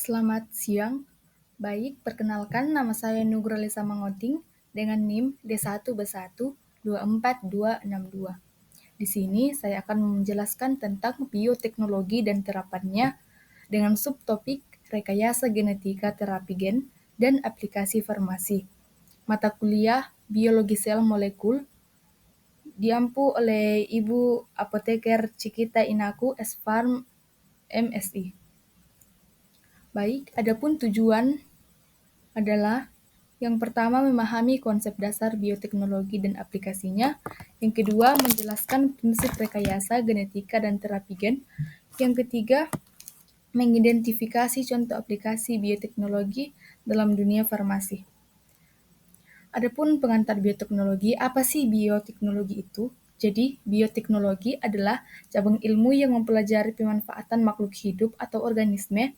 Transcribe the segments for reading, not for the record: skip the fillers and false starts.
Selamat siang. Baik, perkenalkan nama saya Nugralisa Mangoting dengan NIM D1B1 24262. Di sini saya akan menjelaskan tentang bioteknologi dan terapannya dengan subtopik rekayasa genetika terapi gen dan aplikasi farmasi. Mata kuliah Biologi Sel Molekul diampu oleh Ibu Apoteker Cikita Inaku, S.Pharm, MSI. Baik, adapun tujuan adalah yang pertama memahami konsep dasar bioteknologi dan aplikasinya, yang kedua menjelaskan prinsip rekayasa genetika dan terapi gen, yang ketiga mengidentifikasi contoh aplikasi bioteknologi dalam dunia farmasi. Adapun pengantar bioteknologi, apa sih bioteknologi itu? Jadi, bioteknologi adalah cabang ilmu yang mempelajari pemanfaatan makhluk hidup atau organisme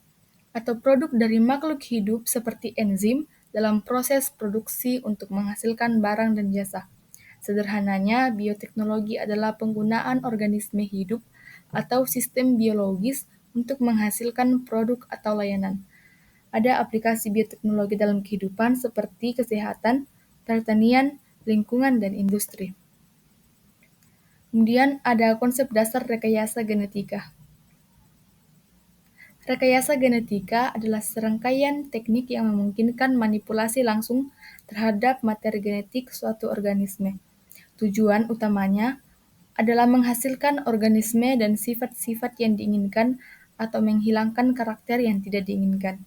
atau produk dari makhluk hidup seperti enzim dalam proses produksi untuk menghasilkan barang dan jasa. Sederhananya, bioteknologi adalah penggunaan organisme hidup atau sistem biologis untuk menghasilkan produk atau layanan. Ada aplikasi bioteknologi dalam kehidupan seperti kesehatan, pertanian, lingkungan, dan industri. Kemudian ada konsep dasar rekayasa genetika. Rekayasa genetika adalah serangkaian teknik yang memungkinkan manipulasi langsung terhadap materi genetik suatu organisme. Tujuan utamanya adalah menghasilkan organisme dan sifat-sifat yang diinginkan atau menghilangkan karakter yang tidak diinginkan.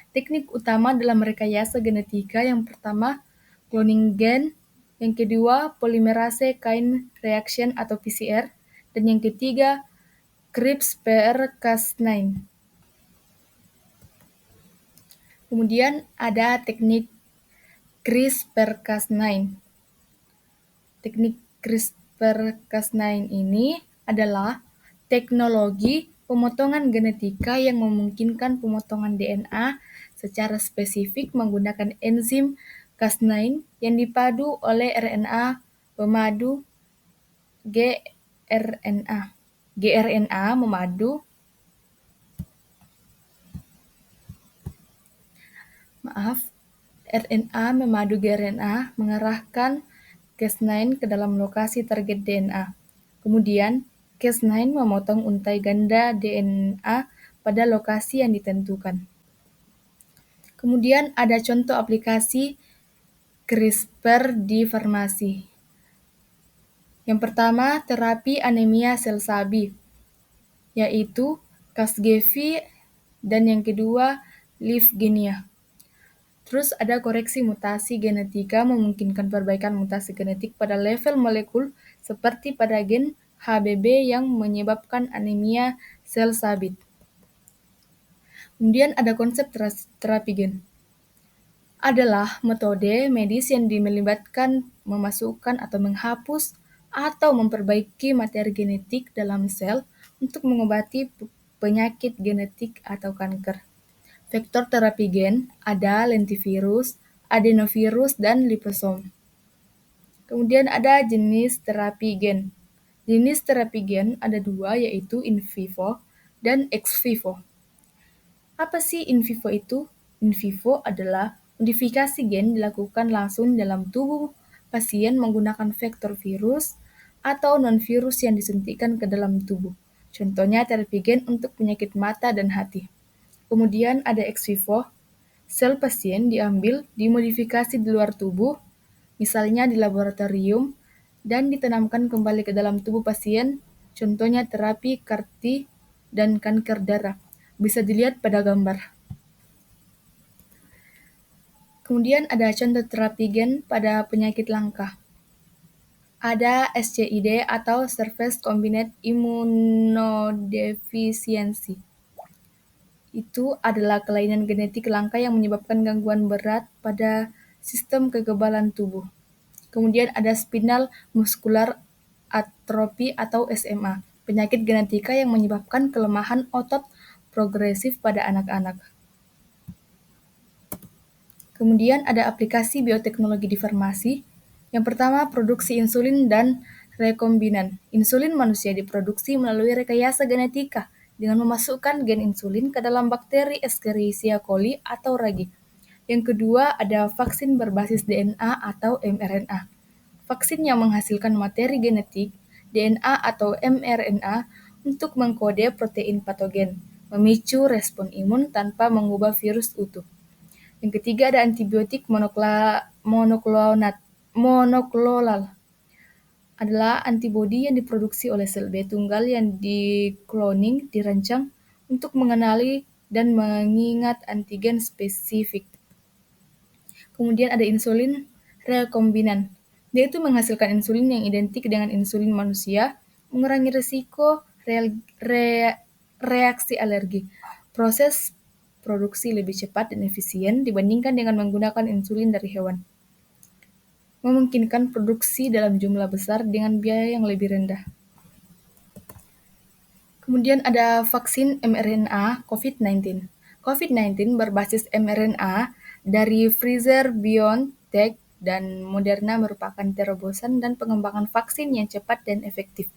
Teknik utama dalam rekayasa genetika yang pertama, cloning gen, yang kedua, polymerase chain reaction atau PCR, dan yang ketiga, CRISPR-Cas9. Kemudian ada teknik CRISPR-Cas9. Teknik CRISPR-Cas9 ini adalah teknologi pemotongan genetika yang memungkinkan pemotongan DNA secara spesifik menggunakan enzim Cas9 yang dipadu oleh RNA pemadu gRNA. gRNA memadu RNA memadu gRNA mengarahkan Cas9 ke dalam lokasi target DNA. Kemudian, Cas9 memotong untai ganda DNA pada lokasi yang ditentukan. Kemudian ada contoh aplikasi CRISPR di farmasi. Yang pertama, terapi anemia sel sabi, yaitu Casgevy, dan yang kedua, Lyfgenia. Terus ada koreksi mutasi genetika memungkinkan perbaikan mutasi genetik pada level molekul seperti pada gen HBB yang menyebabkan anemia sel sabi. Kemudian ada konsep terapi gen. Adalah metode medis yang melibatkan memasukkan atau menghapus atau memperbaiki materi genetik dalam sel untuk mengobati penyakit genetik atau kanker. Vektor terapi gen ada lentivirus, adenovirus, dan liposom. Kemudian ada jenis terapi gen. Jenis terapi gen ada dua, yaitu in vivo dan ex vivo. Apa sih in vivo itu? In vivo adalah modifikasi gen dilakukan langsung dalam tubuh pasien menggunakan vektor virus atau non-virus yang disuntikkan ke dalam tubuh. Contohnya terapi gen untuk penyakit mata dan hati. Kemudian ada ex vivo, sel pasien diambil, dimodifikasi di luar tubuh, misalnya di laboratorium, dan ditanamkan kembali ke dalam tubuh pasien, contohnya terapi CAR-T dan kanker darah. Bisa dilihat pada gambar. Kemudian ada contoh terapi gen pada penyakit langka. Ada SCID atau Surface Combined Immunodeficiency. Itu adalah kelainan genetik langka yang menyebabkan gangguan berat pada sistem kekebalan tubuh. Kemudian ada spinal muscular atrophy atau SMA, penyakit genetika yang menyebabkan kelemahan otot progresif pada anak-anak. Kemudian ada aplikasi bioteknologi di farmasi. Yang pertama, produksi insulin dan rekombinan. Insulin manusia diproduksi melalui rekayasa genetika dengan memasukkan gen insulin ke dalam bakteri Escherichia coli atau ragi. Yang kedua, ada vaksin berbasis DNA atau mRNA. Vaksin yang menghasilkan materi genetik, DNA atau mRNA, untuk mengkode protein patogen, memicu respon imun tanpa mengubah virus utuh. Yang ketiga, ada antibiotik monoklonal adalah antibodi yang diproduksi oleh sel B tunggal yang dikloning dirancang untuk mengenali dan mengingat antigen spesifik. Kemudian ada insulin rekombinan, yaitu menghasilkan insulin yang identik dengan insulin manusia, mengurangi risiko reaksi alergi. Proses produksi lebih cepat dan efisien dibandingkan dengan menggunakan insulin dari hewan, memungkinkan produksi dalam jumlah besar dengan biaya yang lebih rendah. Kemudian ada vaksin mRNA COVID-19. COVID-19 berbasis mRNA dari Pfizer-BioNTech dan Moderna merupakan terobosan dan pengembangan vaksin yang cepat dan efektif.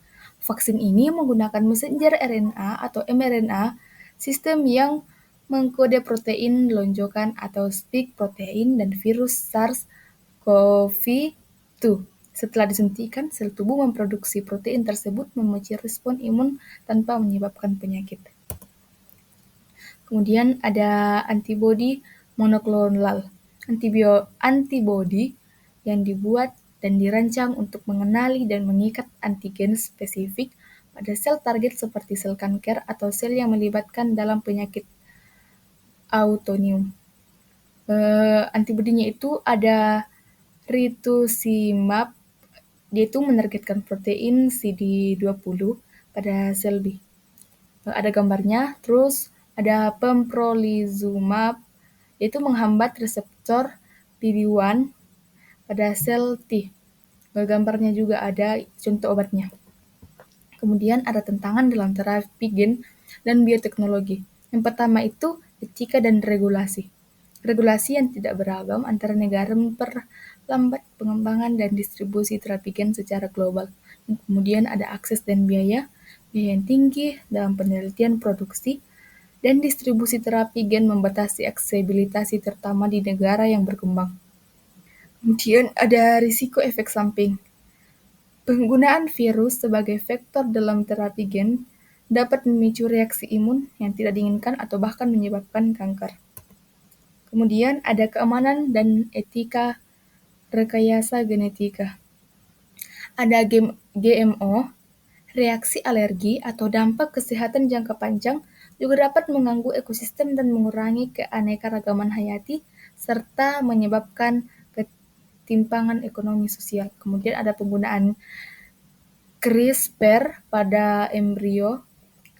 Vaksin ini menggunakan messenger RNA atau mRNA, sistem yang mengkode protein lonjokan atau spike protein dan virus SARS-CoV-2. Setelah disuntikan, sel tubuh memproduksi protein tersebut memicu respon imun tanpa menyebabkan penyakit. Kemudian ada antibodi monoklonal. Antibodi yang dibuat dan dirancang untuk mengenali dan mengikat antigen spesifik pada sel target seperti sel kanker atau sel yang melibatkan dalam penyakit autoimun. Antibodinya itu ada rituximab, dia itu menargetkan protein CD20 pada sel B. Ada gambarnya, terus ada pembrolizumab, yaitu menghambat reseptor PD-1 pada sel T. Gambarnya juga ada contoh obatnya. Kemudian ada tantangan dalam terapi gen dan bioteknologi. Yang pertama itu etika dan regulasi. Regulasi yang tidak beragam antara negara memperlambat pengembangan dan distribusi terapi gen secara global. Kemudian ada akses dan biaya yang tinggi dalam penelitian produksi, dan distribusi terapi gen membatasi aksesibilitas terutama di negara yang berkembang. Kemudian ada risiko efek samping. Penggunaan virus sebagai vektor dalam terapi gen dapat memicu reaksi imun yang tidak diinginkan atau bahkan menyebabkan kanker. Kemudian ada keamanan dan etika rekayasa genetika. Ada GMO, reaksi alergi atau dampak kesehatan jangka panjang juga dapat mengganggu ekosistem dan mengurangi keanekaragaman hayati serta menyebabkan ketimpangan ekonomi sosial. Kemudian ada penggunaan CRISPR pada embrio,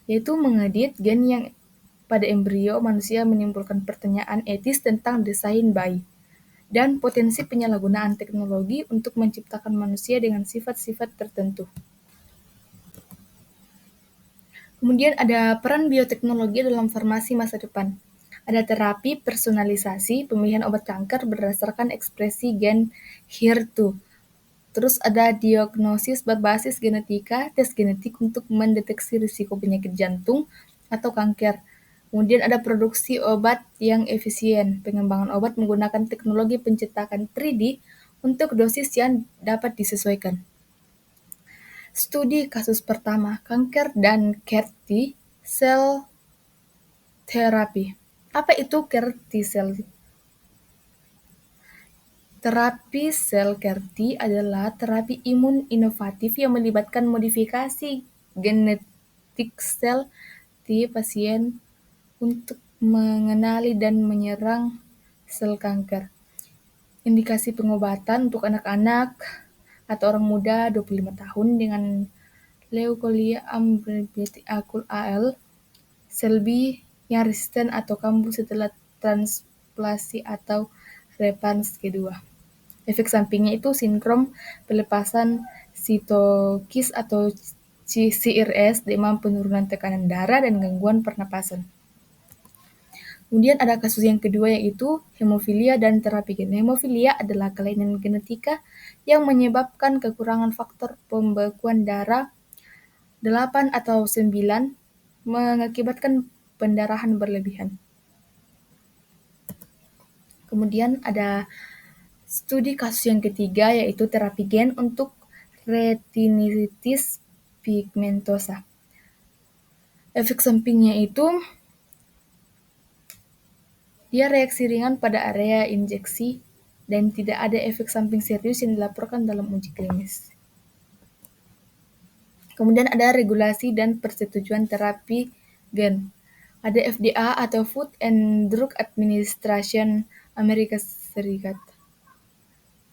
yaitu mengedit gen yang pada embrio manusia menimbulkan pertanyaan etis tentang desain bayi dan potensi penyalahgunaan teknologi untuk menciptakan manusia dengan sifat-sifat tertentu. Kemudian ada peran bioteknologi dalam farmasi masa depan. Ada terapi personalisasi, pemilihan obat kanker berdasarkan ekspresi gen HER2. Terus ada diagnosis berbasis genetika, tes genetik untuk mendeteksi risiko penyakit jantung atau kanker. Kemudian ada produksi obat yang efisien, pengembangan obat menggunakan teknologi pencetakan 3D untuk dosis yang dapat disesuaikan. Studi kasus pertama, kanker dan CAR T-cell terapi. Apa itu CAR T-cell? Terapi sel CAR T adalah terapi imun inovatif yang melibatkan modifikasi genetik sel T pasien untuk mengenali dan menyerang sel kanker. Indikasi pengobatan untuk anak-anak atau orang muda 25 tahun dengan leukemia amyloid akut AL, sel B yang resisten atau kambuh setelah transplantasi atau repans kedua. Efek sampingnya itu sindrom pelepasan sitokis atau CRS, demam, penurunan tekanan darah, dan gangguan pernapasan. Kemudian ada kasus yang kedua yaitu hemofilia dan terapi gen. Hemofilia adalah kelainan genetika yang menyebabkan kekurangan faktor pembekuan darah 8 atau 9 mengakibatkan pendarahan berlebihan. Kemudian ada studi kasus yang ketiga, yaitu terapi gen untuk retinitis pigmentosa. Efek sampingnya itu dia reaksi ringan pada area injeksi dan tidak ada efek samping serius yang dilaporkan dalam uji klinis. Kemudian ada regulasi dan persetujuan terapi gen. Ada FDA atau Food and Drug Administration Amerika Serikat.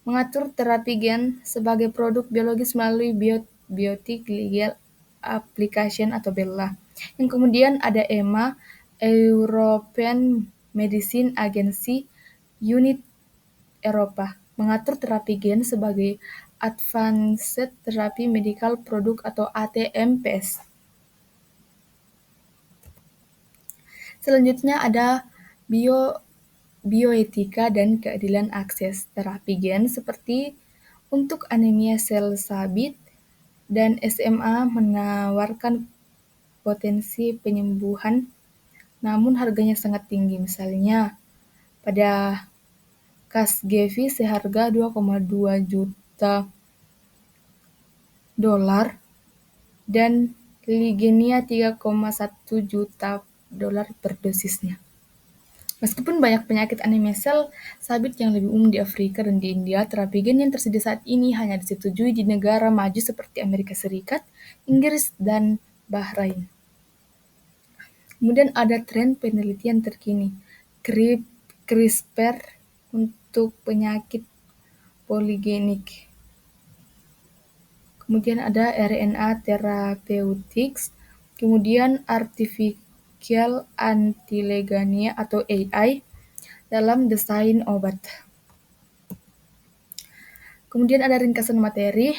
Mengatur terapi gen sebagai produk biologis melalui Biotic Legal Application atau BELA. Yang kemudian ada EMA, European Medicine Agency, Unit Eropa, mengatur terapi gen sebagai Advanced Therapy Medical Product atau ATMPS. Selanjutnya ada bioetika dan keadilan akses terapi gen seperti untuk anemia sel sabit dan SMA menawarkan potensi penyembuhan namun harganya sangat tinggi. Misalnya pada Casgevy seharga $2,2 juta dan Ligenia $3,1 juta per dosisnya. Meskipun banyak penyakit anemia sel sabit yang lebih umum di Afrika dan di India, terapi gen yang tersedia saat ini hanya disetujui di negara maju seperti Amerika Serikat, Inggris, dan Bahrain. Kemudian ada tren penelitian terkini, CRISPR untuk penyakit poligenik. Kemudian ada RNA therapeutics, kemudian artificial antilegania atau AI dalam desain obat. Kemudian ada ringkasan materi,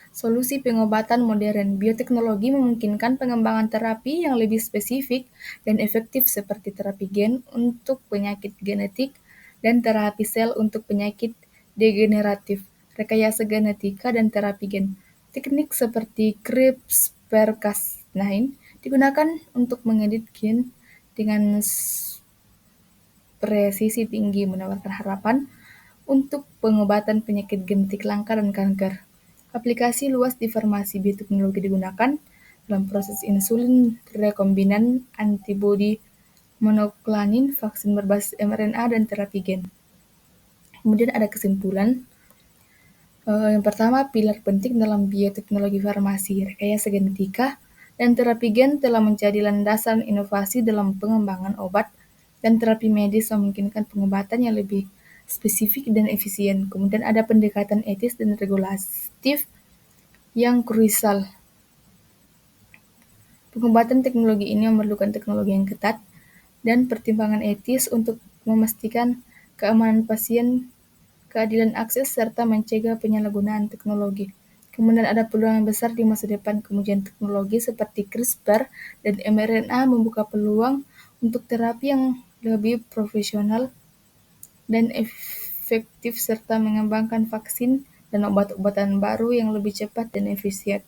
solusi pengobatan modern. Bioteknologi memungkinkan pengembangan terapi yang lebih spesifik dan efektif seperti terapi gen untuk penyakit genetik dan terapi sel untuk penyakit degeneratif, rekayasa genetika, dan terapi gen. Teknik seperti CRISPR-Cas9 digunakan untuk mengedit gen dengan presisi tinggi, menawarkan harapan untuk pengobatan penyakit genetik langka dan kanker. Aplikasi luas di farmasi bioteknologi digunakan dalam proses insulin rekombinan, antibodi monoklonal, vaksin berbasis mRNA, dan terapi gen. Kemudian ada kesimpulan. Yang pertama, pilar penting dalam bioteknologi farmasi, rekayasa genetika, dan terapi gen telah menjadi landasan inovasi dalam pengembangan obat dan terapi medis memungkinkan pengobatan yang lebih spesifik dan efisien. Kemudian ada pendekatan etis dan regulatif yang krusial. Pengobatan teknologi ini memerlukan teknologi yang ketat dan pertimbangan etis untuk memastikan keamanan pasien, keadilan akses, serta mencegah penyalahgunaan teknologi. Kemudian ada peluang yang besar di masa depan. Kemajuan teknologi seperti CRISPR dan mRNA membuka peluang untuk terapi yang lebih profesional dan efektif serta mengembangkan vaksin dan obat-obatan baru yang lebih cepat dan efisien.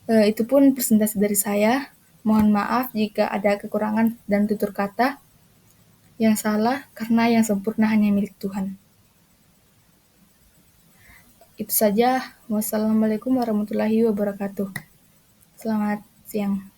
Itu pun presentasi dari saya. Mohon maaf jika ada kekurangan dan tutur kata yang salah karena yang sempurna hanya milik Tuhan. Itu saja. Wassalamualaikum warahmatullahi wabarakatuh. Selamat siang.